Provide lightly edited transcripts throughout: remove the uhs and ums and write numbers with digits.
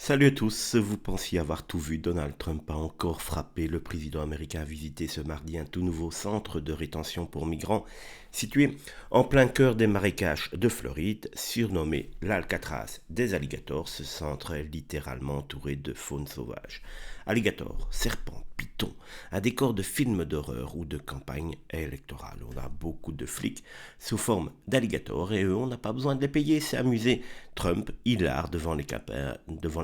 Salut à tous, vous pensiez avoir tout vu, Donald Trump a encore frappé. Le président américain a visité ce mardi un tout nouveau centre de rétention pour migrants situé en plein cœur des marécages de Floride, surnommé l'Alcatraz des alligators. Ce centre est littéralement entouré de faune sauvage. Alligators, serpents, pitons, un décor de film d'horreur ou de campagne électorale. On a beaucoup de flics sous forme d'alligators et eux, on n'a pas besoin de les payer, c'est amusé. Trump, hilar devant les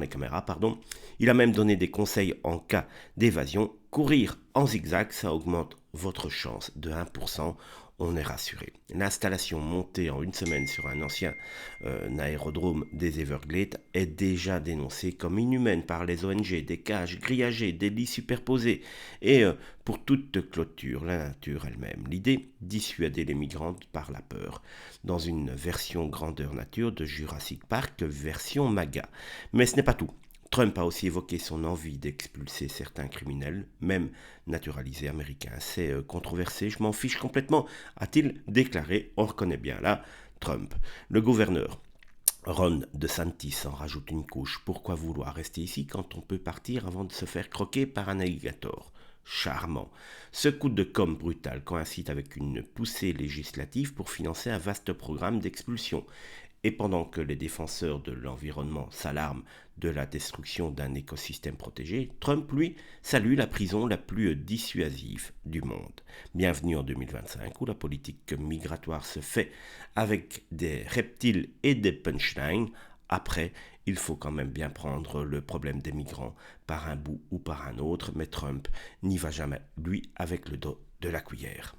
caméras, pardon. Il a même donné des conseils en cas d'évasion. Courir en zigzag, ça augmente votre chance de 1%. On est rassuré. L'installation montée en une semaine sur un ancien aérodrome des Everglades est déjà dénoncée comme inhumaine par les ONG, des cages grillagées, des lits superposés et pour toute clôture, la nature elle-même. L'idée, dissuader les migrants par la peur, dans une version grandeur nature de Jurassic Park, version MAGA. Mais ce n'est pas tout. Trump a aussi évoqué son envie d'expulser certains criminels, même naturalisés américains. C'est controversé, je m'en fiche complètement, a-t-il déclaré. On reconnaît bien là Trump. Le gouverneur Ron DeSantis en rajoute une couche. Pourquoi vouloir rester ici quand on peut partir avant de se faire croquer par un alligator? Charmant. Ce coup de com' brutal coïncide avec une poussée législative pour financer un vaste programme d'expulsion. Et pendant que les défenseurs de l'environnement s'alarment de la destruction d'un écosystème protégé, Trump, lui, salue la prison la plus dissuasive du monde. Bienvenue en 2025 où la politique migratoire se fait avec des reptiles et des punchlines. Après, il faut quand même bien prendre le problème des migrants par un bout ou par un autre, mais Trump n'y va jamais, lui, avec le dos de la cuillère.